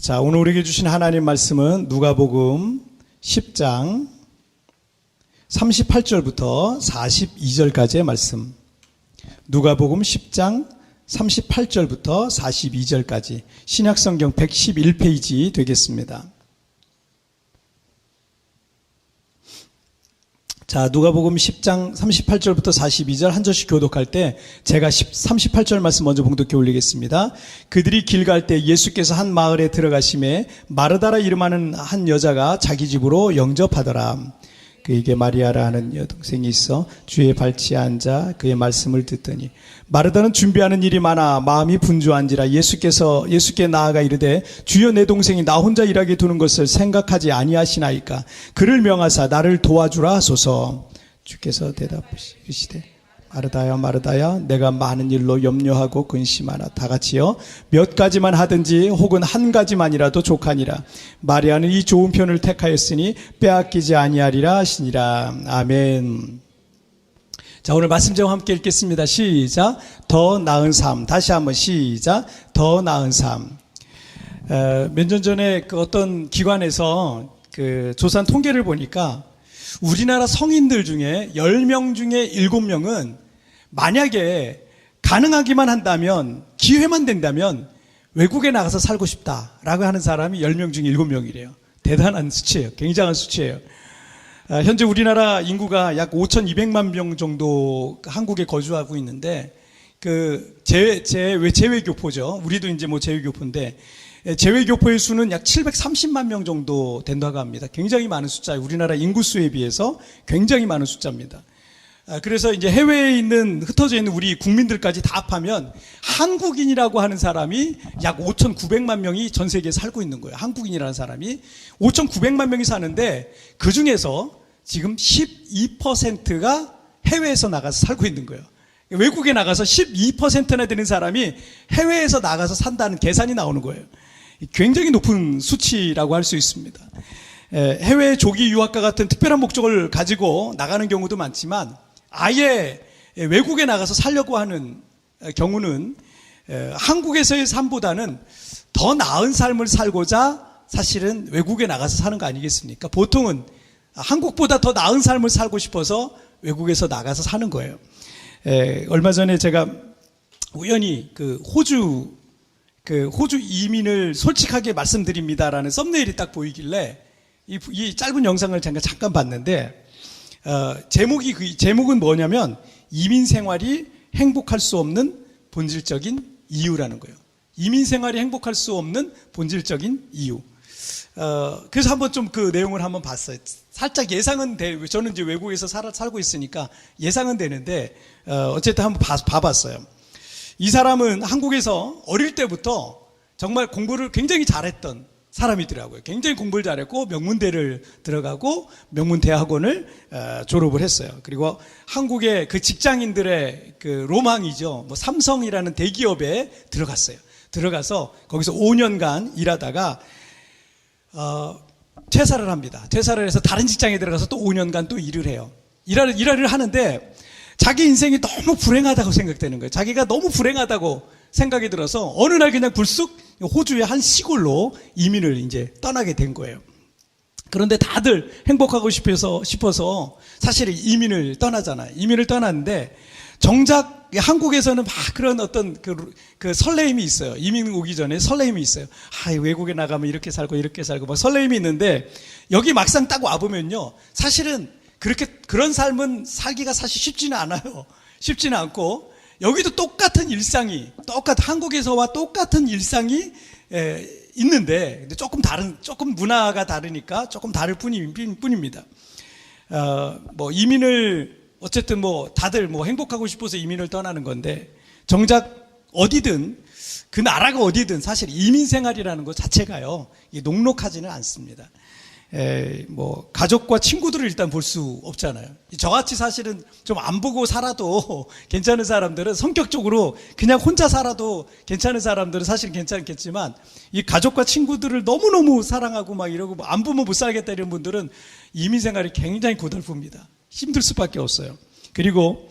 자, 오늘 우리에게 주신 하나님 말씀은 누가복음 10장 38절부터 42절까지의 말씀. 누가복음 10장 38절부터 42절까지 신약성경 111페이지 되겠습니다. 자, 누가복음 10장 38절부터 42절 한 절씩 교독할 때 제가 38절 말씀 먼저 봉독해 올리겠습니다. 그들이 길 갈 때 예수께서 한 마을에 들어가심에 마르다라 이름하는 한 여자가 자기 집으로 영접하더라. 그에게 마리아라 하는 여동생이 있어 주의 발치에 앉아 그의 말씀을 듣더니 마르다는 준비하는 일이 많아 마음이 분주한지라 예수께 나아가 이르되 주여 내 동생이 나 혼자 일하게 두는 것을 생각하지 아니하시나이까. 그를 명하사 나를 도와주라 하소서. 주께서 대답하시되 마르다야 마르다야 내가 많은 일로 염려하고 근심하나 다 같이요 몇 가지만 하든지 혹은 한 가지만이라도 족하니라. 마리아는 이 좋은 편을 택하였으니 빼앗기지 아니하리라 하시니라. 아멘. 자, 오늘 말씀 제목 함께 읽겠습니다. 시작. 더 나은 삶. 다시 한번 시작. 더 나은 삶. 몇 년 전에 그 어떤 기관에서 그 조사한 통계를 보니까 우리나라 성인들 중에 10명 중에 7명은 만약에 가능하기만 한다면, 기회만 된다면 외국에 나가서 살고 싶다라고 하는 사람이 10명 중에 7명이래요. 대단한 수치예요. 굉장한 수치예요. 현재 우리나라 인구가 약 5,200만 명 정도 한국에 거주하고 있는데, 그 재외교포죠. 우리도 이제 뭐 재외교포인데, 재외교포의 수는 약 730만 명 정도 된다고 합니다. 굉장히 많은 숫자예요. 우리나라 인구수에 비해서 굉장히 많은 숫자입니다. 그래서 이제 해외에 있는, 흩어져 있는 우리 국민들까지 다 합하면 한국인이라고 하는 사람이 약 5,900만 명이 전 세계에 살고 있는 거예요. 한국인이라는 사람이 5,900만 명이 사는데 그 중에서 지금 12%가 해외에서 나가서 살고 있는 거예요. 외국에 나가서 12%나 되는 사람이 해외에서 나가서 산다는 계산이 나오는 거예요. 굉장히 높은 수치라고 할 수 있습니다. 해외 조기 유학과 같은 특별한 목적을 가지고 나가는 경우도 많지만 아예 외국에 나가서 살려고 하는 경우는 한국에서의 삶보다는 더 나은 삶을 살고자 사실은 외국에 나가서 사는 거 아니겠습니까? 보통은 한국보다 더 나은 삶을 살고 싶어서 외국에서 나가서 사는 거예요. 얼마 전에 제가 우연히 호주 이민을 솔직하게 말씀드립니다라는 썸네일이 딱 보이길래 이 짧은 영상을 제가 잠깐 봤는데, 제목은 뭐냐면 이민 생활이 행복할 수 없는 본질적인 이유라는 거예요. 이민 생활이 행복할 수 없는 본질적인 이유. 그래서 한번 좀 그 내용을 한번 봤어요. 살짝 예상은 저는 이제 외국에서 살고 있으니까 예상은 되는데, 어쨌든 한번 봐봤어요. 이 사람은 한국에서 어릴 때부터 정말 공부를 굉장히 잘했던 사람이더라고요. 굉장히 공부를 잘했고 명문대를 들어가고 명문대학원을 졸업을 했어요. 그리고 한국의 그 직장인들의 그 로망이죠. 뭐 삼성이라는 대기업에 들어갔어요. 들어가서 거기서 5년간 일하다가 퇴사를 합니다. 퇴사를 해서 다른 직장에 들어가서 또 5년간 또 일을 해요. 일을 하는데 자기 인생이 너무 불행하다고 생각되는 거예요. 자기가 너무 불행하다고 생각이 들어서 어느 날 그냥 불쑥 호주의 한 시골로 이민을 이제 떠나게 된 거예요. 그런데 다들 행복하고 싶어서 사실 이민을 떠나잖아요. 이민을 떠났는데 정작 한국에서는 막 그런 어떤 그 설레임이 있어요. 이민 오기 전에 설레임이 있어요. 외국에 나가면 이렇게 살고 막 설레임이 있는데 여기 막상 딱 와보면요. 사실은 그런 삶은 살기가 사실 쉽지는 않아요. 쉽지는 않고, 여기도 똑같은 일상이, 한국에서와 똑같은 일상이 있는데, 근데 조금 문화가 다르니까 조금 다를 뿐입니다. 이민을, 어쨌든 다들 행복하고 싶어서 이민을 떠나는 건데, 정작 어디든, 그 나라가 어디든 사실 이민 생활이라는 것 자체가요, 녹록하지는 않습니다. 가족과 친구들을 일단 볼 수 없잖아요. 저같이 사실은 좀 안 보고 살아도 괜찮은 사람들은, 성격적으로 그냥 혼자 살아도 괜찮은 사람들은 사실 괜찮겠지만, 이 가족과 친구들을 너무너무 사랑하고 막 이러고 안 보면 못 살겠다 이런 분들은 이민 생활이 굉장히 고달픕니다. 힘들 수밖에 없어요. 그리고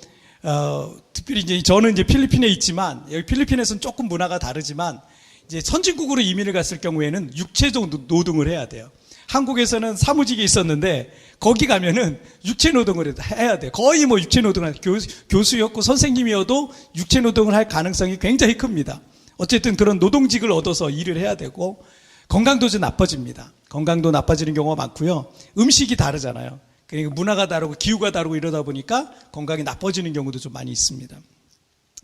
특별히 저는 필리핀에 있지만, 여기 필리핀에서는 조금 문화가 다르지만 이제 선진국으로 이민을 갔을 경우에는 육체적 노동을 해야 돼요. 한국에서는 사무직이 있었는데 거기 가면은 육체 노동을 해야 돼. 거의 뭐 육체 노동을 교수였고 선생님이어도 육체 노동을 할 가능성이 굉장히 큽니다. 어쨌든 그런 노동직을 얻어서 일을 해야 되고 건강도 좀 나빠집니다. 건강도 나빠지는 경우가 많고요. 음식이 다르잖아요. 그러니까 문화가 다르고 기후가 다르고 이러다 보니까 건강이 나빠지는 경우도 좀 많이 있습니다.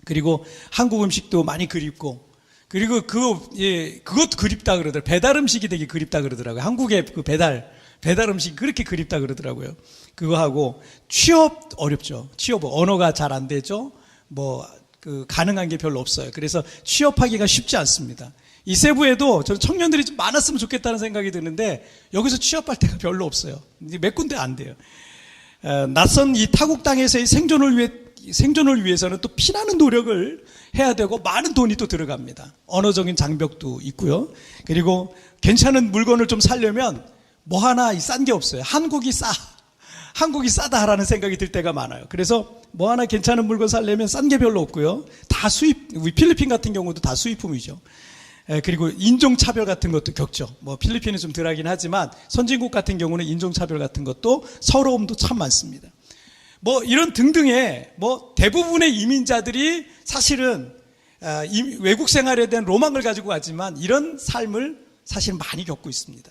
그리고 한국 음식도 많이 그립고, 그리고 그것도 그립다 그러더라고요. 배달 음식이 되게 그립다 그러더라고요. 한국의 그 배달 음식이 그렇게 그립다 그러더라고요. 그거 하고 취업 어렵죠. 취업 언어가 잘 안 되죠. 가능한 게 별로 없어요. 그래서 취업하기가 쉽지 않습니다. 이 세부에도 저는 청년들이 좀 많았으면 좋겠다는 생각이 드는데 여기서 취업할 데가 별로 없어요. 몇 군데 안 돼요. 낯선 이 타국 땅에서의 생존을 위해서는 또 피나는 노력을 해야 되고 많은 돈이 또 들어갑니다. 언어적인 장벽도 있고요. 그리고 괜찮은 물건을 좀 사려면 뭐 하나 싼 게 없어요. 한국이 싸다라는 생각이 들 때가 많아요. 그래서 뭐 하나 괜찮은 물건 사려면 싼 게 별로 없고요. 다 필리핀 같은 경우도 다 수입품이죠. 그리고 인종차별 같은 것도 겪죠. 필리핀은 좀 덜하긴 하지만 선진국 같은 경우는 인종차별 같은 것도 서러움도 참 많습니다. 이런 등등의 대부분의 이민자들이 사실은 외국 생활에 대한 로망을 가지고 가지만 이런 삶을 사실 많이 겪고 있습니다.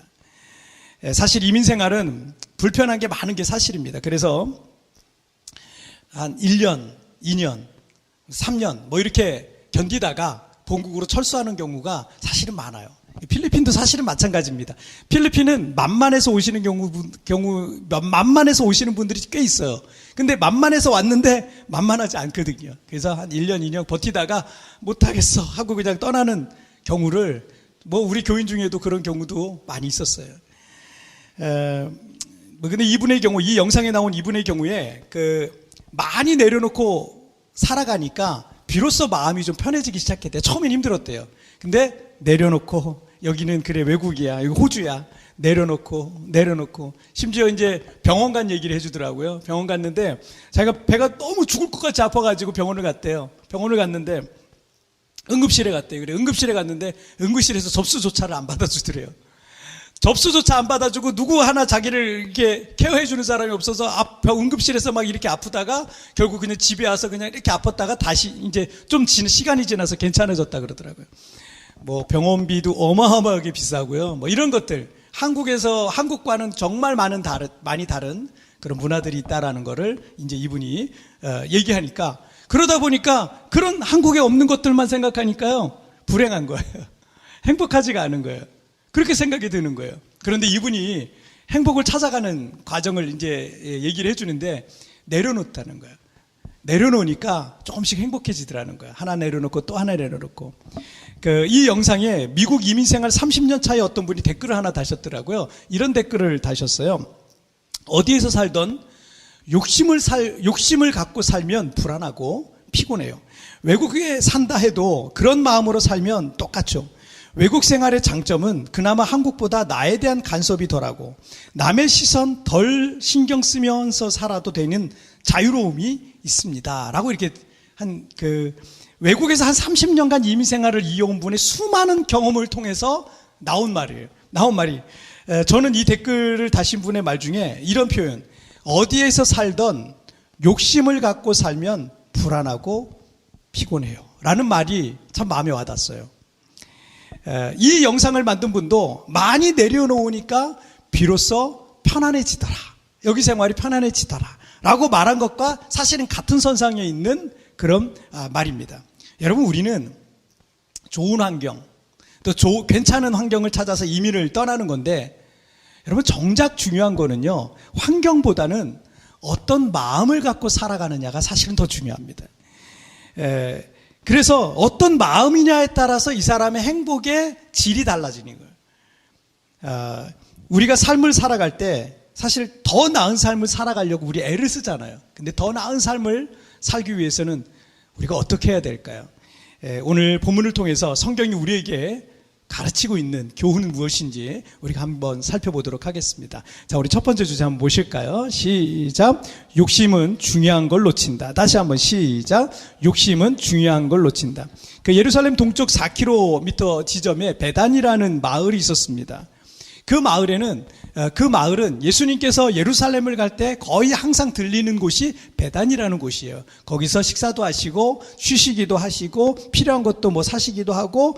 사실 이민 생활은 불편한 게 많은 게 사실입니다. 그래서 한 1년, 2년, 3년 이렇게 견디다가 본국으로 철수하는 경우가 사실은 많아요. 필리핀도 사실은 마찬가지입니다. 필리핀은 만만해서 오시는 만만해서 오시는 분들이 꽤 있어요. 근데 만만해서 왔는데 만만하지 않거든요. 그래서 한 1년, 2년 버티다가 못하겠어 하고 그냥 떠나는 경우를 우리 교인 중에도 그런 경우도 많이 있었어요. 근데 이분의 경우, 이 영상에 나온 이분의 경우에 많이 내려놓고 살아가니까 비로소 마음이 좀 편해지기 시작했대요. 처음엔 힘들었대요. 근데 내려놓고 여기는 그래 외국이야, 이거 호주야. 내려놓고 심지어 이제 병원 간 얘기를 해주더라고요. 병원 갔는데 자기가 배가 너무 죽을 것 같이 아파가지고 병원을 갔대요. 병원을 갔는데 응급실에 갔대요. 그래 응급실에 갔는데 응급실에서 접수조차를 안 받아주더래요. 접수조차 안 받아주고 누구 하나 자기를 이렇게 케어해주는 사람이 없어서 응급실에서 막 이렇게 아프다가 결국 그냥 집에 와서 그냥 이렇게 아팠다가 다시 이제 좀 시간이 지나서 괜찮아졌다 그러더라고요. 병원비도 어마어마하게 비싸고요. 이런 것들. 한국과는 정말 많이 다른 그런 문화들이 있다라는 거를 이제 이분이 얘기하니까, 그러다 보니까 그런 한국에 없는 것들만 생각하니까요. 불행한 거예요. 행복하지가 않은 거예요. 그렇게 생각이 드는 거예요. 그런데 이분이 행복을 찾아가는 과정을 이제 얘기를 해주는데 내려놓다는 거예요. 내려놓으니까 조금씩 행복해지더라는 거예요. 하나 내려놓고 또 하나 내려놓고. 이 영상에 미국 이민생활 30년 차에 어떤 분이 댓글을 하나 다셨더라고요. 이런 댓글을 다셨어요. 어디에서 살던 욕심을 갖고 살면 불안하고 피곤해요. 외국에 산다 해도 그런 마음으로 살면 똑같죠. 외국 생활의 장점은 그나마 한국보다 나에 대한 간섭이 덜하고 남의 시선 덜 신경 쓰면서 살아도 되는 자유로움이 있습니다. 라고 이렇게 외국에서 한 30년간 이민 생활을 이어온 분의 수많은 경험을 통해서 나온 말이 저는 이 댓글을 다신 분의 말 중에 이런 표현, 어디에서 살던 욕심을 갖고 살면 불안하고 피곤해요 라는 말이 참 마음에 와닿았어요. 이 영상을 만든 분도 많이 내려놓으니까 비로소 편안해지더라, 여기 생활이 편안해지더라 라고 말한 것과 사실은 같은 선상에 있는 그런 말입니다. 여러분, 우리는 좋은 환경, 또 괜찮은 환경을 찾아서 이민을 떠나는 건데, 여러분 정작 중요한 거는요, 환경보다는 어떤 마음을 갖고 살아가느냐가 사실은 더 중요합니다. 그래서 어떤 마음이냐에 따라서 이 사람의 행복의 질이 달라지는 거예요. 우리가 삶을 살아갈 때 사실 더 나은 삶을 살아가려고 우리 애를 쓰잖아요. 근데 더 나은 삶을 살기 위해서는 우리가 어떻게 해야 될까요? 오늘 본문을 통해서 성경이 우리에게 가르치고 있는 교훈은 무엇인지 우리가 한번 살펴보도록 하겠습니다. 자, 우리 첫 번째 주제 한번 보실까요? 시작. 욕심은 중요한 걸 놓친다. 다시 한번 시작. 욕심은 중요한 걸 놓친다. 그 예루살렘 동쪽 4km 지점에 베단이라는 마을이 있었습니다. 그 마을은 예수님께서 예루살렘을 갈 때 거의 항상 들리는 곳이 베단이라는 곳이에요. 거기서 식사도 하시고 쉬시기도 하시고 필요한 것도 뭐 사시기도 하고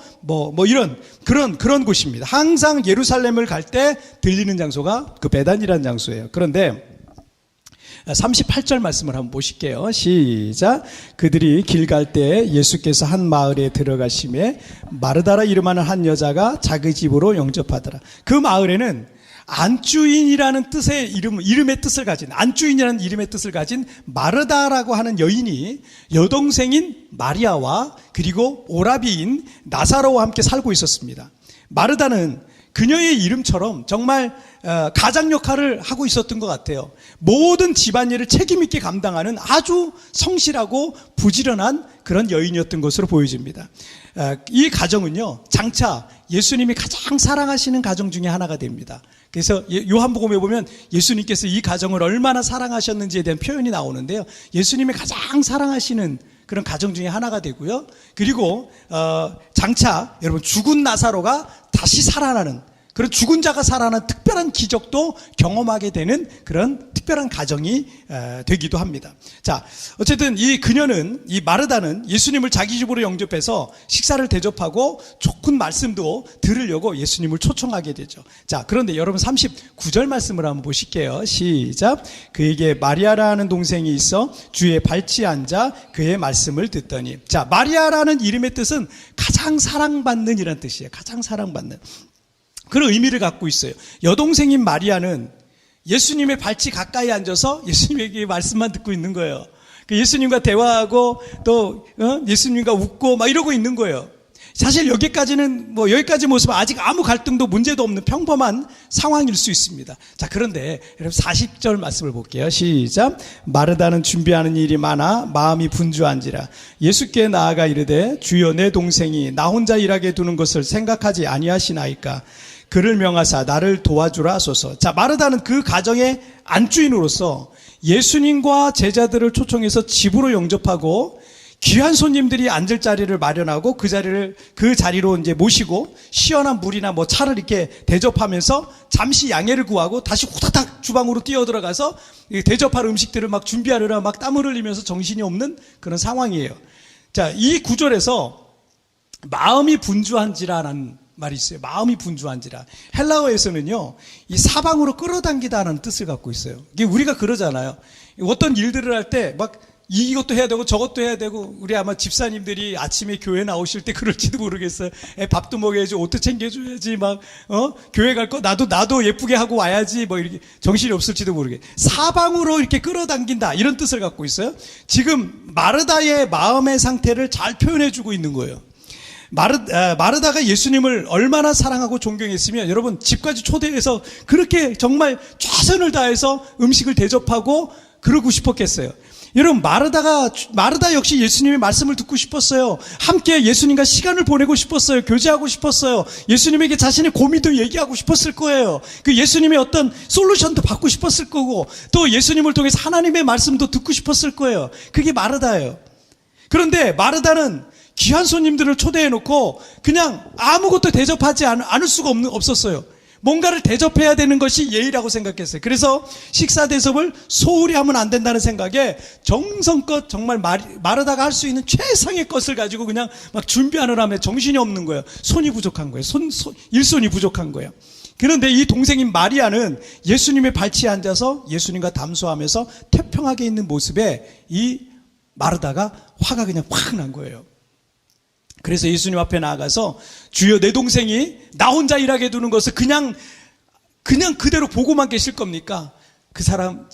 이런 그런 곳입니다. 항상 예루살렘을 갈 때 들리는 장소가 그 베단이라는 장소예요. 그런데 38절 말씀을 한번 보실게요. 시작. 그들이 길 갈 때 예수께서 한 마을에 들어가심에 마르다라 이름하는 한 여자가 자기 집으로 영접하더라. 그 마을에는 안주인이라는 뜻의 이름의 뜻을 가진 안주인이라는 이름의 뜻을 가진 마르다라고 하는 여인이 여동생인 마리아와 그리고 오라비인 나사로와 함께 살고 있었습니다. 마르다는 그녀의 이름처럼 정말 가장 역할을 하고 있었던 것 같아요. 모든 집안일을 책임있게 감당하는 아주 성실하고 부지런한 그런 여인이었던 것으로 보여집니다. 이 가정은요, 장차 예수님이 가장 사랑하시는 가정 중에 하나가 됩니다. 그래서 요한복음에 보면 예수님께서 이 가정을 얼마나 사랑하셨는지에 대한 표현이 나오는데요. 예수님이 가장 사랑하시는 그런 가정 중에 하나가 되고요. 그리고 장차 여러분 죽은 나사로가 다시 살아나는 그런 죽은 자가 살아나는 특별한 기적도 경험하게 되는 그런 특별한 가정이 되기도 합니다. 자, 어쨌든 이 마르다는 예수님을 자기 집으로 영접해서 식사를 대접하고 좋은 말씀도 들으려고 예수님을 초청하게 되죠. 자, 그런데 여러분 39절 말씀을 한번 보실게요. 시작. 그에게 마리아라는 동생이 있어 주의 발치에 앉아 그의 말씀을 듣더니. 자, 마리아라는 이름의 뜻은 가장 사랑받는 이라는 뜻이에요. 가장 사랑받는. 그런 의미를 갖고 있어요. 여동생인 마리아는 예수님의 발치 가까이 앉아서 예수님에게 말씀만 듣고 있는 거예요. 예수님과 대화하고 또 예수님과 웃고 막 이러고 있는 거예요. 사실 여기까지 모습은 아직 아무 갈등도 문제도 없는 평범한 상황일 수 있습니다. 자, 그런데 여러분 40절 말씀을 볼게요. 시작. 마르다는 준비하는 일이 많아 마음이 분주한지라 예수께 나아가 이르되 주여 내 동생이 나 혼자 일하게 두는 것을 생각하지 아니하시나이까 그를 명하사 나를 도와주라 하소서. 자, 마르다는 그 가정의 안주인으로서 예수님과 제자들을 초청해서 집으로 영접하고 귀한 손님들이 앉을 자리를 마련하고 그 자리로 이제 모시고 시원한 물이나 차를 이렇게 대접하면서 잠시 양해를 구하고 다시 후다닥 주방으로 뛰어들어가서 대접할 음식들을 막 준비하느라 막 땀을 흘리면서 정신이 없는 그런 상황이에요. 자, 이 구절에서 마음이 분주한지라는 말이 있어요. 마음이 분주한지라. 헬라어에서는요, 이 사방으로 끌어당기다는 뜻을 갖고 있어요. 이게 우리가 그러잖아요. 어떤 일들을 할 때 막 이것도 해야 되고 저것도 해야 되고, 우리 아마 집사님들이 아침에 교회 나오실 때 그럴지도 모르겠어요. 밥도 먹여야지, 옷도 챙겨줘야지, 교회 갈 거 나도 예쁘게 하고 와야지, 이렇게 정신이 없을지도 모르게. 사방으로 이렇게 끌어당긴다, 이런 뜻을 갖고 있어요. 지금 마르다의 마음의 상태를 잘 표현해주고 있는 거예요. 마르다가 예수님을 얼마나 사랑하고 존경했으면 여러분 집까지 초대해서 그렇게 정말 최선을 다해서 음식을 대접하고 그러고 싶었겠어요. 여러분 마르다 역시 예수님의 말씀을 듣고 싶었어요. 함께 예수님과 시간을 보내고 싶었어요. 교제하고 싶었어요. 예수님에게 자신의 고민도 얘기하고 싶었을 거예요. 그 예수님의 어떤 솔루션도 받고 싶었을 거고 또 예수님을 통해서 하나님의 말씀도 듣고 싶었을 거예요. 그게 마르다예요. 그런데 마르다는 귀한 손님들을 초대해놓고 그냥 아무것도 대접하지 않을 수가 없었어요. 뭔가를 대접해야 되는 것이 예의라고 생각했어요. 그래서 식사 대접을 소홀히 하면 안 된다는 생각에 정성껏 정말 마르다가 할 수 있는 최상의 것을 가지고 그냥 막 준비하느라면 정신이 없는 거예요. 손이 부족한 거예요. 일손이 부족한 거예요. 그런데 이 동생인 마리아는 예수님의 발치에 앉아서 예수님과 담소하면서 태평하게 있는 모습에 이 마르다가 화가 그냥 확 난 거예요. 그래서 예수님 앞에 나아가서 주여 내 동생이 나 혼자 일하게 두는 것을 그냥 그대로 보고만 계실 겁니까? 그 사람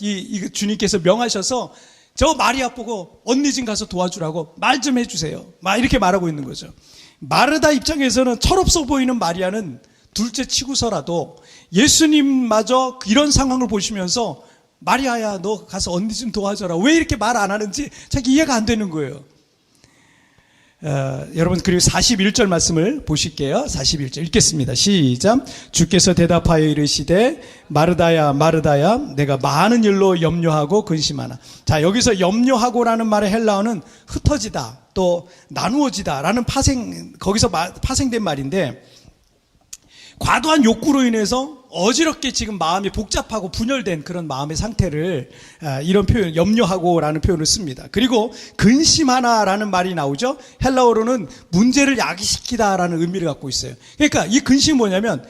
주님께서 명하셔서 저 마리아 보고 언니 좀 가서 도와주라고 말 좀 해주세요. 막 이렇게 말하고 있는 거죠. 마르다 입장에서는 철없어 보이는 마리아는 둘째 치고서라도 예수님마저 이런 상황을 보시면서 마리아야 너 가서 언니 좀 도와줘라. 왜 이렇게 말 안 하는지 자기 이해가 안 되는 거예요. 여러분 그리고 41절 말씀을 보실게요. 41절 읽겠습니다. 시작. 주께서 대답하여 이르시되 마르다야 마르다야 내가 많은 일로 염려하고 근심하나. 자, 여기서 염려하고라는 말의 헬라어는 흩어지다 또 나누어지다 라는 거기서 파생된 말인데, 과도한 욕구로 인해서 어지럽게 지금 마음이 복잡하고 분열된 그런 마음의 상태를 이런 표현, 염려하고라는 표현을 씁니다. 그리고 근심하나라는 말이 나오죠. 헬라어로는 문제를 야기시키다라는 의미를 갖고 있어요. 그러니까 이 근심이 뭐냐면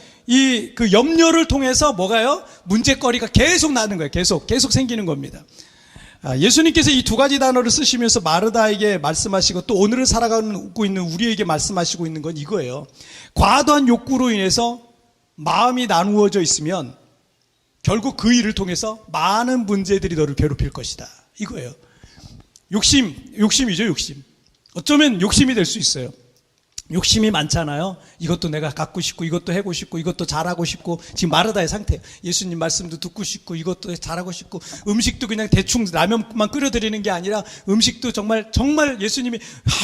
그 염려를 통해서 뭐가요? 문제거리가 계속 나는 거예요. 계속 생기는 겁니다. 예수님께서 이 두 가지 단어를 쓰시면서 마르다에게 말씀하시고 또 오늘을 살아가고 있는 우리에게 말씀하시고 있는 건 이거예요. 과도한 욕구로 인해서 마음이 나누어져 있으면 결국 그 일을 통해서 많은 문제들이 너를 괴롭힐 것이다. 이거예요. 욕심이죠, 욕심. 어쩌면 욕심이 될 수 있어요. 욕심이 많잖아요. 이것도 내가 갖고 싶고 이것도 하고 싶고 이것도 잘하고 싶고, 지금 마르다의 상태예요. 예수님 말씀도 듣고 싶고 이것도 잘하고 싶고, 음식도 그냥 대충 라면만 끓여드리는 게 아니라 음식도 정말 예수님이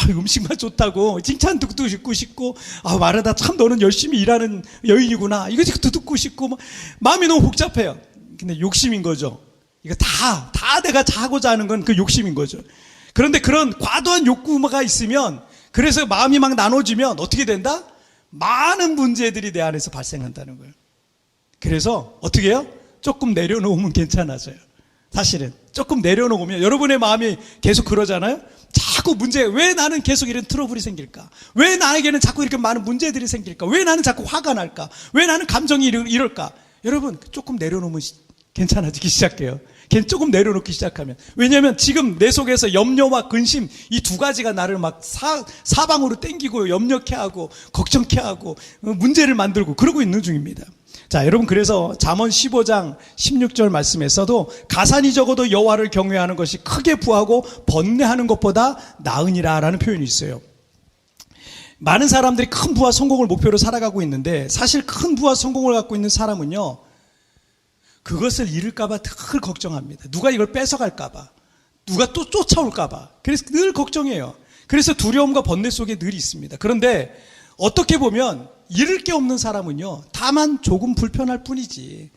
음식만 좋다고 칭찬도 듣고 싶고, 마르다 참 너는 열심히 일하는 여인이구나 이거 듣고 싶고, 마음이 너무 복잡해요. 근데 욕심인 거죠. 이거 다 내가 하고자 하는 건 그 욕심인 거죠. 그런데 그런 과도한 욕구가 있으면, 그래서 마음이 막 나눠지면 어떻게 된다? 많은 문제들이 내 안에서 발생한다는 거예요. 그래서 어떻게 해요? 조금 내려놓으면 괜찮아져요. 사실은 조금 내려놓으면, 여러분의 마음이 계속 그러잖아요. 자꾸 왜 나는 계속 이런 트러블이 생길까? 왜 나에게는 자꾸 이렇게 많은 문제들이 생길까? 왜 나는 자꾸 화가 날까? 왜 나는 감정이 이럴까? 여러분 조금 내려놓으면 괜찮아지기 시작해요. 조금 내려놓기 시작하면. 왜냐하면 지금 내 속에서 염려와 근심, 이 두 가지가 나를 막 사방으로 땡기고 염려케 하고 걱정케 하고 문제를 만들고 그러고 있는 중입니다. 자, 여러분, 그래서 잠언 15장 16절 말씀에서도 가산이 적어도 여호와를 경외하는 것이 크게 부하고 번뇌하는 것보다 나으니라 라는 표현이 있어요. 많은 사람들이 큰 부와 성공을 목표로 살아가고 있는데, 사실 큰 부와 성공을 갖고 있는 사람은요, 그것을 잃을까봐 늘 걱정합니다. 누가 이걸 뺏어갈까봐, 누가 또 쫓아올까봐. 그래서 늘 걱정해요. 그래서 두려움과 번뇌 속에 늘 있습니다. 그런데 어떻게 보면 잃을 게 없는 사람은요, 다만 조금 불편할 뿐이지,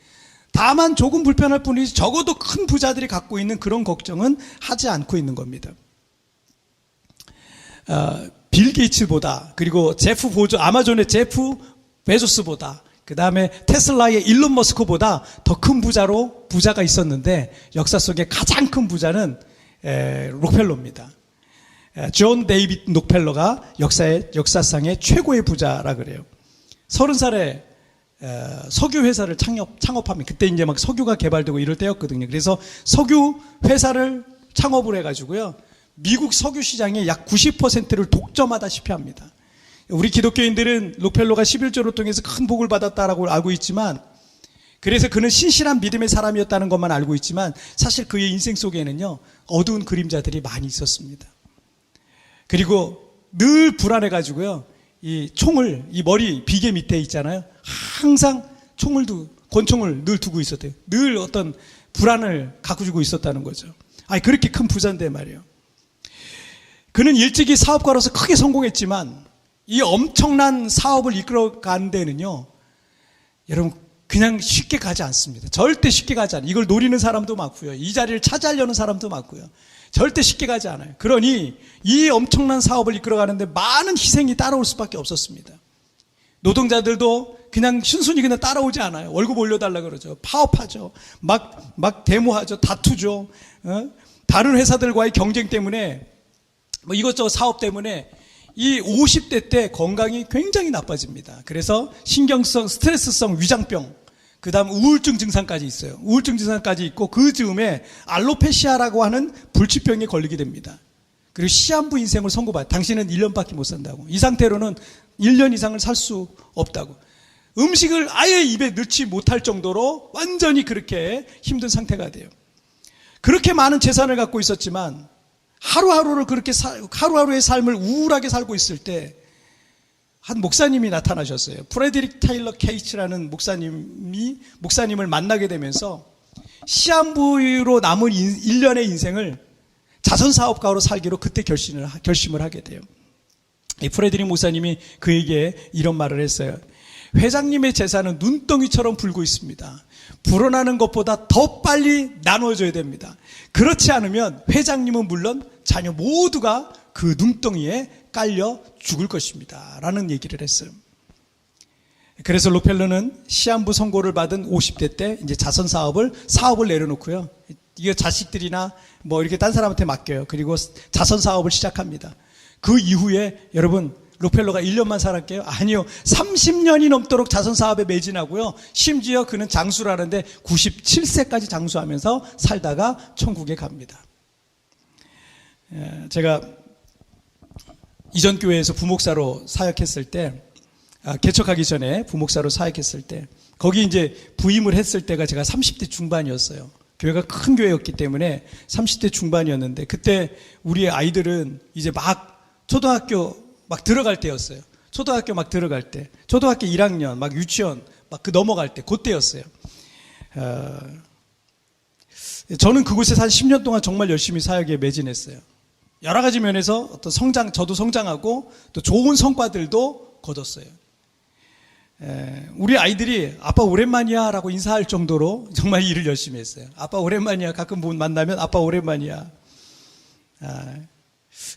적어도 큰 부자들이 갖고 있는 그런 걱정은 하지 않고 있는 겁니다. 빌 게이츠보다, 그리고 아마존의 제프 베조스보다, 그 다음에 테슬라의 일론 머스크보다 더 큰 부자가 있었는데, 역사 속에 가장 큰 부자는 록펠러입니다. 존 데이빗 록펠러가 역사상의 최고의 부자라 그래요. 30살에 석유 회사를 창업하면, 그때 이제 막 석유가 개발되고 이럴 때였거든요. 그래서 석유 회사를 창업을 해가지고요, 미국 석유 시장의 약 90%를 독점하다시피 합니다. 우리 기독교인들은 록펠러가 11조를 통해서 큰 복을 받았다라고 알고 있지만, 그래서 그는 신실한 믿음의 사람이었다는 것만 알고 있지만, 사실 그의 인생 속에는요, 어두운 그림자들이 많이 있었습니다. 그리고 늘 불안해가지고요, 이 머리 비계 밑에 있잖아요, 항상 권총을 늘 두고 있었대요. 늘 어떤 불안을 가지고 있었다는 거죠. 그렇게 큰 부자인데 말이에요. 그는 일찍이 사업가로서 크게 성공했지만, 이 엄청난 사업을 이끌어가는 데는요, 여러분, 그냥 쉽게 가지 않습니다. 절대 쉽게 가지 않아요. 이걸 노리는 사람도 많고요, 이 자리를 차지하려는 사람도 많고요. 절대 쉽게 가지 않아요. 그러니 이 엄청난 사업을 이끌어가는데 많은 희생이 따라올 수밖에 없었습니다. 노동자들도 그냥 순순히 그냥 따라오지 않아요. 월급 올려달라 그러죠. 파업하죠. 막 데모하죠. 다투죠. 다른 회사들과의 경쟁 때문에, 이것저것 사업 때문에 이 50대 때 건강이 굉장히 나빠집니다. 그래서 신경성, 스트레스성 위장병, 그 다음 우울증 증상까지 있어요. 우울증 증상까지 있고, 그 즈음에 알로페시아라고 하는 불치병에 걸리게 됩니다. 그리고 시한부 인생을 선고받아요. 당신은 1년밖에 못 산다고. 이 상태로는 1년 이상을 살 수 없다고. 음식을 아예 입에 넣지 못할 정도로 완전히 그렇게 힘든 상태가 돼요. 그렇게 많은 재산을 갖고 있었지만, 하루하루의 삶을 우울하게 살고 있을 때 한 목사님이 나타나셨어요. 프레드릭 타일러 케이츠라는 목사님을 만나게 되면서 시한부로 남은 1년의 인생을 자선사업가로 살기로 그때 결심을 하게 돼요. 이 프레드리 목사님이 그에게 이런 말을 했어요. 회장님의 재산은 눈덩이처럼 불고 있습니다. 불어나는 것보다 더 빨리 나누어져야 됩니다. 그렇지 않으면 회장님은 물론 자녀 모두가 그 눈덩이에 깔려 죽을 것입니다. 라는 얘기를 했어요. 그래서 록펠러는 시한부 선고를 받은 50대 때 이제 자선 사업을 내려놓고요. 이거 자식들이나 뭐 이렇게 딴 사람한테 맡겨요. 그리고 자선 사업을 시작합니다. 그 이후에 여러분 록펠러가 1년만 살았게요? 아니요. 30년이 넘도록 자선 사업에 매진하고요. 심지어 그는 장수를 하는데 97세까지 장수하면서 살다가 천국에 갑니다. 제가 이전 교회에서 부목사로 사역했을 때, 개척하기 전에 부목사로 사역했을 때, 거기 이제 부임을 했을 때가 제가 30대 중반이었어요. 교회가 큰 교회였기 때문에 30대 중반이었는데, 그때 우리 아이들은 이제 초등학교 들어갈 때였어요. 초등학교 들어갈 때. 초등학교 1학년, 유치원, 그 넘어갈 때, 그때였어요. 저는 그곳에서 한 10년 동안 정말 열심히 사역에 매진했어요. 여러 가지 면에서 어떤 저도 성장하고 또 좋은 성과들도 거뒀어요. 우리 아이들이 아빠 오랜만이야 라고 인사할 정도로 정말 일을 열심히 했어요. 아빠 오랜만이야. 가끔 만나면 아빠 오랜만이야.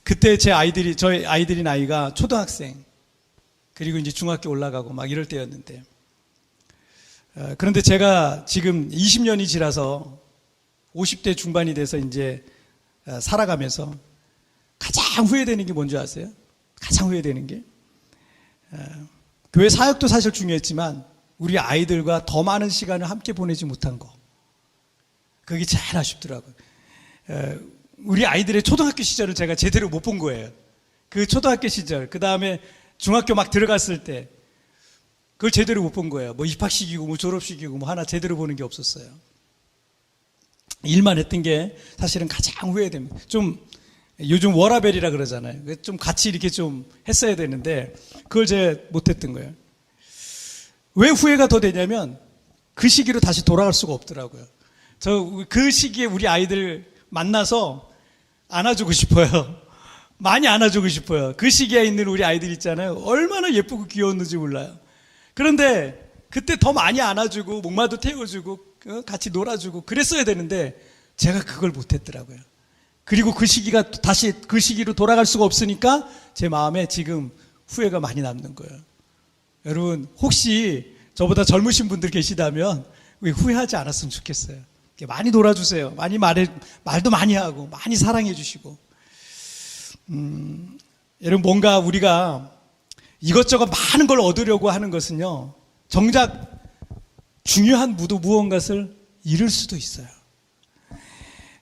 그때 저희 아이들이 나이가 초등학생, 그리고 이제 중학교 올라가고 이럴 때였는데, 그런데 제가 지금 20년이 지나서 50대 중반이 돼서 이제 살아가면서 가장 후회되는 게 뭔지 아세요? 가장 후회되는 게, 교회 사역도 사실 중요했지만 우리 아이들과 더 많은 시간을 함께 보내지 못한 거, 그게 제일 아쉽더라고요. 우리 아이들의 초등학교 시절을 제가 제대로 못 본 거예요. 그 초등학교 시절, 그 다음에 중학교 들어갔을 때 그걸 제대로 못 본 거예요. 입학식이고 졸업식이고 하나 제대로 보는 게 없었어요. 일만 했던 게 사실은 가장 후회됩니다. 좀 요즘 워라벨이라 그러잖아요. 좀 같이 이렇게 좀 했어야 되는데 그걸 제가 못했던 거예요. 왜 후회가 더 되냐면 그 시기로 다시 돌아갈 수가 없더라고요. 그 시기에 우리 아이들 만나서 안아주고 싶어요. 많이 안아주고 싶어요. 그 시기에 있는 우리 아이들 있잖아요. 얼마나 예쁘고 귀여웠는지 몰라요. 그런데 그때 더 많이 안아주고 목마도 태워주고 같이 놀아주고 그랬어야 되는데 제가 그걸 못했더라고요. 그리고 그 시기가 다시 그 시기로 돌아갈 수가 없으니까 제 마음에 지금 후회가 많이 남는 거예요. 여러분 혹시 저보다 젊으신 분들 계시다면 후회하지 않았으면 좋겠어요. 많이 놀아주세요. 많이 말도 많이 하고 많이 사랑해 주시고. 여러분 뭔가 우리가 이것저것 많은 걸 얻으려고 하는 것은요, 정작 중요한 무언가를 잃을 수도 있어요.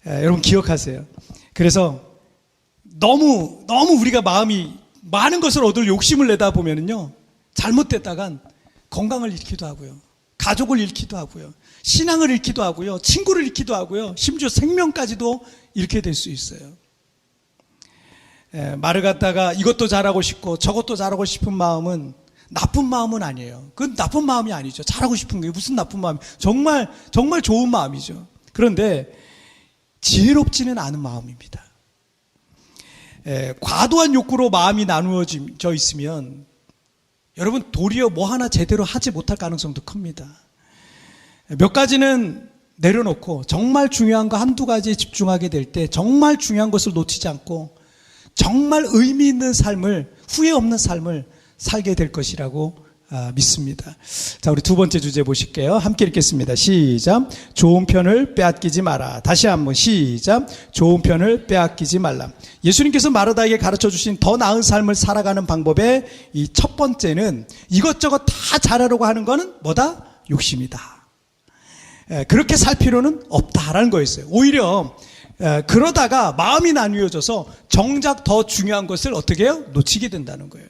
여러분 기억하세요. 그래서 너무 우리가 마음이 많은 것을 얻을 욕심을 내다 보면은요, 잘못됐다간 건강을 잃기도 하고요, 가족을 잃기도 하고요, 신앙을 잃기도 하고요, 친구를 잃기도 하고요, 심지어 생명까지도 잃게 될 수 있어요. 말을 갖다가 이것도 잘하고 싶고 저것도 잘하고 싶은 마음은 나쁜 마음은 아니에요. 그건 나쁜 마음이 아니죠. 잘하고 싶은 게 무슨 나쁜 마음이, 정말 좋은 마음이죠. 그런데 지혜롭지는 않은 마음입니다. 과도한 욕구로 마음이 나누어져 있으면 여러분 도리어 뭐 하나 제대로 하지 못할 가능성도 큽니다. 몇 가지는 내려놓고 정말 중요한 거 한두 가지에 집중하게 될 때 정말 중요한 것을 놓치지 않고 정말 의미 있는 삶을, 후회 없는 삶을 살게 될 것이라고 믿습니다. 자, 우리 두 번째 주제 보실게요. 함께 읽겠습니다. 시작. 좋은 편을 빼앗기지 마라. 다시 한번 시작. 좋은 편을 빼앗기지 말라. 예수님께서 마르다에게 가르쳐 주신 더 나은 삶을 살아가는 방법의 이 첫 번째는 이것저것 다 잘하려고 하는 거는 뭐다? 욕심이다. 그렇게 살 필요는 없다라는 거였어요. 오히려 그러다가 마음이 나뉘어져서 정작 더 중요한 것을 어떻게 해요? 놓치게 된다는 거예요.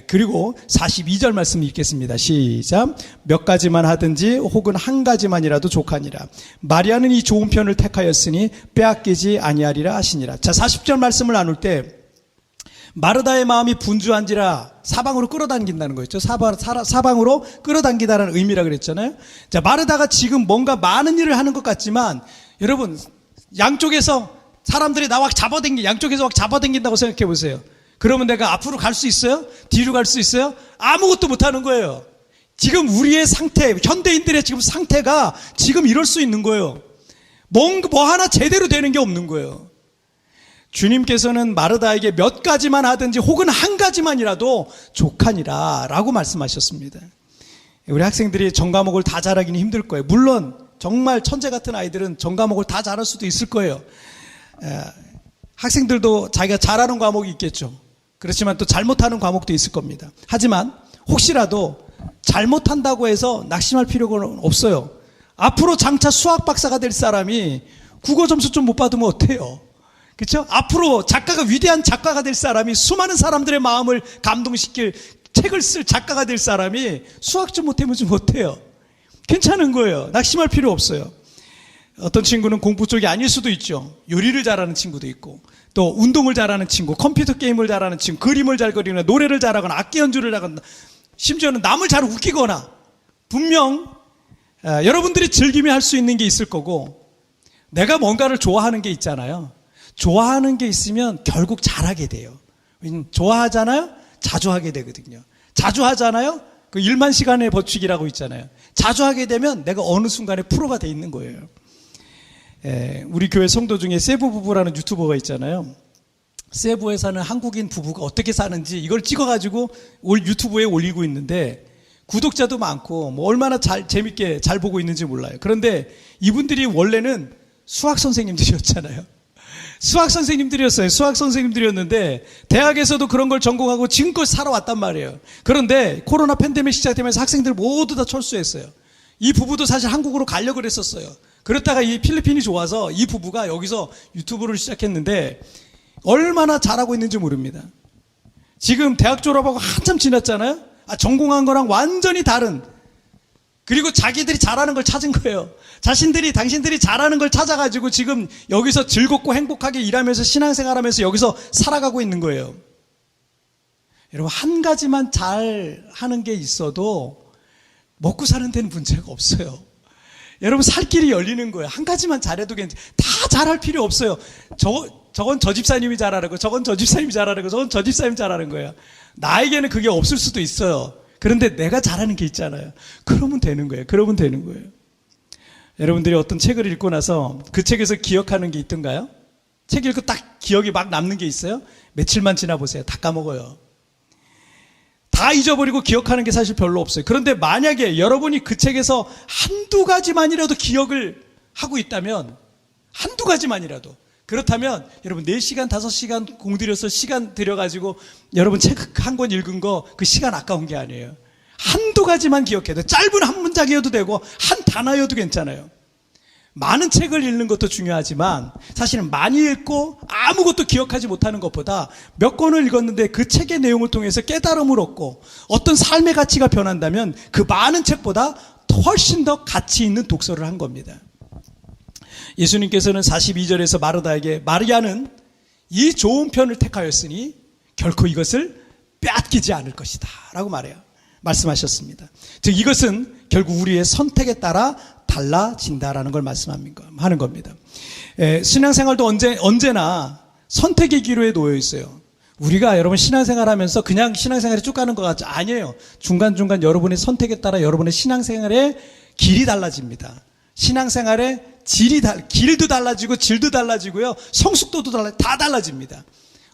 그리고 42절 말씀 읽겠습니다. 시작. 몇 가지만 하든지 혹은 한 가지만이라도 족하니라. 마리아는 이 좋은 편을 택하였으니 빼앗기지 아니하리라 하시니라. 자, 40절 말씀을 나눌 때 마르다의 마음이 분주한지라 사방으로 끌어당긴다는 거였죠. 사방으로 끌어당기다라는 의미라 그랬잖아요. 자, 마르다가 지금 뭔가 많은 일을 하는 것 같지만 여러분 양쪽에서 사람들이 나와 양쪽에서 잡아당긴다고 생각해 보세요. 그러면 내가 앞으로 갈 수 있어요? 뒤로 갈 수 있어요? 아무것도 못하는 거예요. 지금 우리의 상태, 현대인들의 지금 상태가 지금 이럴 수 있는 거예요. 뭐 하나 제대로 되는 게 없는 거예요. 주님께서는 마르다에게 몇 가지만 하든지 혹은 한 가지만이라도 족하니라 라고 말씀하셨습니다. 우리 학생들이 전과목을 다 잘하기는 힘들 거예요. 물론 정말 천재 같은 아이들은 전과목을 다 잘할 수도 있을 거예요. 학생들도 자기가 잘하는 과목이 있겠죠. 그렇지만 또 잘못하는 과목도 있을 겁니다. 하지만 혹시라도 잘못한다고 해서 낙심할 필요가 없어요. 앞으로 장차 수학 박사가 될 사람이 국어 점수 좀 못 받으면 어때요? 그렇죠? 앞으로 위대한 작가가 될 사람이 수많은 사람들의 마음을 감동시킬 책을 쓸 작가가 될 사람이 수학 좀 못하면 좀 어때요? 괜찮은 거예요. 낙심할 필요 없어요. 어떤 친구는 공부 쪽이 아닐 수도 있죠. 요리를 잘하는 친구도 있고, 또 운동을 잘하는 친구, 컴퓨터 게임을 잘하는 친구, 그림을 잘 그리거나 노래를 잘하거나 악기 연주를 하거나 심지어는 남을 잘 웃기거나 분명 여러분들이 즐기며 할 수 있는 게 있을 거고, 내가 뭔가를 좋아하는 게 있잖아요. 좋아하는 게 있으면 결국 잘하게 돼요. 좋아하잖아요? 자주 하게 되거든요. 자주 하잖아요? 그 1만 시간의 법칙이라고 있잖아요. 자주 하게 되면 내가 어느 순간에 프로가 돼 있는 거예요. 우리 교회 성도 중에 세부 부부라는 유튜버가 있잖아요. 세부에 사는 한국인 부부가 어떻게 사는지 이걸 찍어가지고 유튜브에 올리고 있는데 구독자도 많고 뭐 얼마나 재밌게 잘 보고 있는지 몰라요. 그런데 이분들이 원래는 수학 선생님들이었잖아요. 수학 선생님들이었는데 대학에서도 그런 걸 전공하고 지금껏 살아왔단 말이에요. 그런데 코로나 팬데믹 시작되면서 학생들 모두 다 철수했어요. 이 부부도 사실 한국으로 가려고 그랬었어요. 그렇다가 이 필리핀이 좋아서 이 부부가 여기서 유튜브를 시작했는데 얼마나 잘하고 있는지 모릅니다. 지금 대학 졸업하고 한참 지났잖아요. 전공한 거랑 완전히 다른, 그리고 자기들이 잘하는 걸 찾은 거예요. 당신들이 잘하는 걸 찾아가지고 지금 여기서 즐겁고 행복하게 일하면서 신앙생활하면서 여기서 살아가고 있는 거예요. 여러분, 한 가지만 잘 하는 게 있어도 먹고 사는 데는 문제가 없어요. 여러분, 살 길이 열리는 거예요. 한 가지만 잘해도 다 잘할 필요 없어요. 저건 저 집사님이 잘하는 거, 저건 저 집사님이 잘하는 거, 저건 저 집사님이 잘하는 거예요. 나에게는 그게 없을 수도 있어요. 그런데 내가 잘하는 게 있잖아요. 그러면 되는 거예요. 여러분들이 어떤 책을 읽고 나서 그 책에서 기억하는 게 있던가요? 책 읽고 딱 기억이 막 남는 게 있어요? 며칠만 지나보세요. 다 까먹어요. 다 잊어버리고 기억하는 게 사실 별로 없어요. 그런데 만약에 여러분이 그 책에서 한두 가지만이라도 기억을 하고 있다면, 한두 가지만이라도, 그렇다면 여러분 4시간, 5시간 공들여서 시간 들여가지고 여러분 책 한 권 읽은 거 그 시간 아까운 게 아니에요. 한두 가지만 기억해도, 짧은 한 문장이어도 되고 한 단어여도 괜찮아요. 많은 책을 읽는 것도 중요하지만 사실은 많이 읽고 아무것도 기억하지 못하는 것보다 몇 권을 읽었는데 그 책의 내용을 통해서 깨달음을 얻고 어떤 삶의 가치가 변한다면 그 많은 책보다 훨씬 더 가치 있는 독서를 한 겁니다. 예수님께서는 42절에서 마르다에게 마리아는 이 좋은 편을 택하였으니 결코 이것을 빼앗기지 않을 것이다 라고 말씀하셨습니다. 즉 이것은 결국 우리의 선택에 따라 달라진다라는 걸 말씀하는 겁니다. 신앙생활도 언제나 선택의 기로에 놓여 있어요. 우리가 여러분 신앙생활하면서 그냥 신앙생활이 쭉 가는 것 같지? 아니에요. 중간중간 여러분의 선택에 따라 여러분의 신앙생활의 길이 달라집니다. 신앙생활의 길도 달라지고 질도 달라지고요. 성숙도도 다 달라집니다.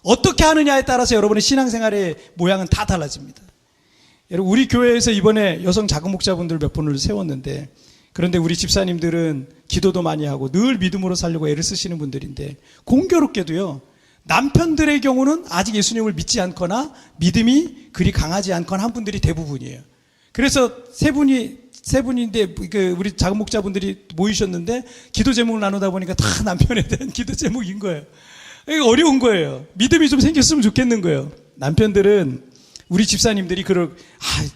어떻게 하느냐에 따라서 여러분의 신앙생활의 모양은 다 달라집니다. 여러분, 우리 교회에서 이번에 여성 자금 목자분들 몇 분을 세웠는데, 그런데 우리 집사님들은 기도도 많이 하고 늘 믿음으로 살려고 애를 쓰시는 분들인데, 공교롭게도요, 남편들의 경우는 아직 예수님을 믿지 않거나 믿음이 그리 강하지 않거나 한 분들이 대부분이에요. 그래서 세 분인데 우리 자금 목자분들이 모이셨는데 기도 제목을 나누다 보니까 다 남편에 대한 기도 제목인 거예요. 이게 어려운 거예요. 믿음이 좀 생겼으면 좋겠는 거예요. 남편들은 우리 집사님들이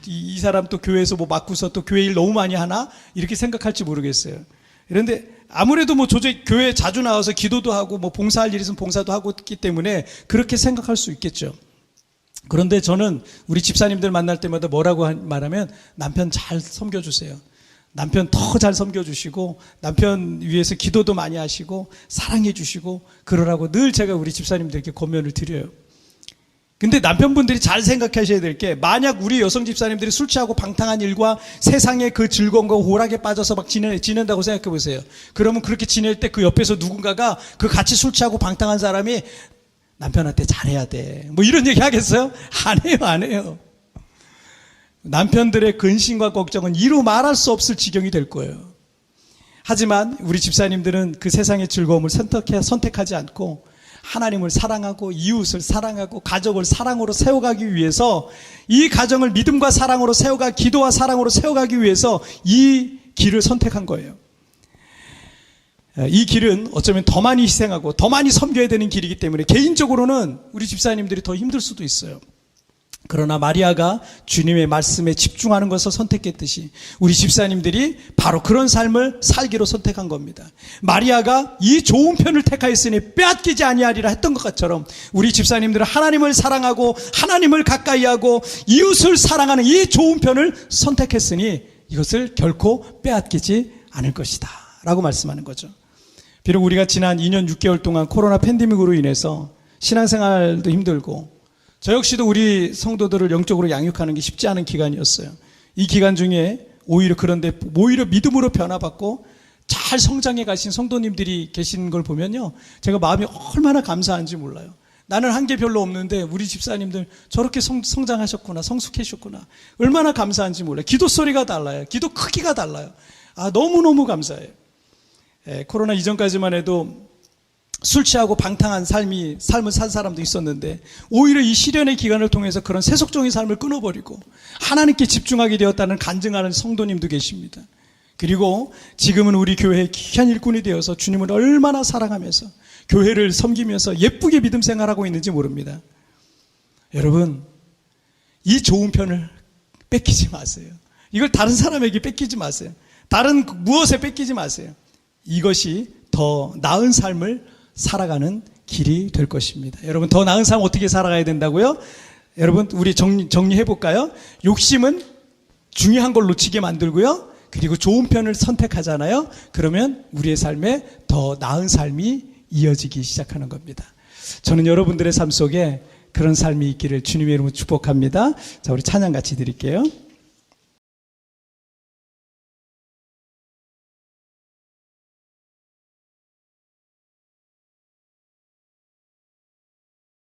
이 사람 또 교회에서 뭐 맡고서 또 교회 일 너무 많이 하나? 이렇게 생각할지 모르겠어요. 그런데 아무래도 교회 자주 나와서 기도도 하고 뭐 봉사할 일 있으면 봉사도 하고 있기 때문에 그렇게 생각할 수 있겠죠. 그런데 저는 우리 집사님들 만날 때마다 뭐라고 말하면 남편 잘 섬겨주세요. 남편 더 잘 섬겨주시고 남편 위해서 기도도 많이 하시고 사랑해 주시고 그러라고 늘 제가 우리 집사님들께 권면을 드려요. 근데 남편분들이 잘 생각하셔야 될 게, 만약 우리 여성 집사님들이 술 취하고 방탕한 일과 세상의 그 즐거움과 호락에 빠져서 막 지낸다고 생각해 보세요. 그러면 그렇게 지낼 때 그 옆에서 누군가가 그 같이 술 취하고 방탕한 사람이 남편한테 잘해야 돼, 뭐 이런 얘기 하겠어요? 안 해요. 남편들의 근심과 걱정은 이루 말할 수 없을 지경이 될 거예요. 하지만 우리 집사님들은 그 세상의 즐거움을 선택하지 않고 하나님을 사랑하고 이웃을 사랑하고 가족을 사랑으로 세워가기 위해서, 이 가정을 믿음과 사랑으로 기도와 사랑으로 세워가기 위해서 이 길을 선택한 거예요. 이 길은 어쩌면 더 많이 희생하고 더 많이 섬겨야 되는 길이기 때문에 개인적으로는 우리 집사님들이 더 힘들 수도 있어요. 그러나 마리아가 주님의 말씀에 집중하는 것을 선택했듯이 우리 집사님들이 바로 그런 삶을 살기로 선택한 겁니다. 마리아가 이 좋은 편을 택하였으니 빼앗기지 아니하리라 했던 것처럼 우리 집사님들은 하나님을 사랑하고 하나님을 가까이하고 이웃을 사랑하는 이 좋은 편을 선택했으니 이것을 결코 빼앗기지 않을 것이다 라고 말씀하는 거죠. 비록 우리가 지난 2년 6개월 동안 코로나 팬데믹으로 인해서 신앙생활도 힘들고 저 역시도 우리 성도들을 영적으로 양육하는 게 쉽지 않은 기간이었어요. 이 기간 중에 오히려 믿음으로 변화받고 잘 성장해 가신 성도님들이 계신 걸 보면요, 제가 마음이 얼마나 감사한지 몰라요. 나는 한 게 별로 없는데 우리 집사님들 저렇게 성장하셨구나, 성숙해졌구나, 얼마나 감사한지 몰라요. 기도 소리가 달라요. 기도 크기가 달라요. 너무너무 감사해요. 코로나 이전까지만 해도 술 취하고 방탕한 삶을 산 사람도 있었는데, 오히려 이 시련의 기간을 통해서 그런 세속적인 삶을 끊어버리고 하나님께 집중하게 되었다는 간증하는 성도님도 계십니다. 그리고 지금은 우리 교회의 귀한 일꾼이 되어서 주님을 얼마나 사랑하면서 교회를 섬기면서 예쁘게 믿음 생활하고 있는지 모릅니다. 여러분, 이 좋은 편을 뺏기지 마세요. 이걸 다른 사람에게 뺏기지 마세요. 다른 무엇에 뺏기지 마세요. 이것이 더 나은 삶을 살아가는 길이 될 것입니다. 여러분, 더 나은 삶 어떻게 살아가야 된다고요? 여러분, 우리 정리해 볼까요? 욕심은 중요한 걸 놓치게 만들고요, 그리고 좋은 편을 선택하잖아요. 그러면 우리의 삶에 더 나은 삶이 이어지기 시작하는 겁니다. 저는 여러분들의 삶 속에 그런 삶이 있기를 주님의 이름으로 축복합니다. 자, 우리 찬양 같이 드릴게요.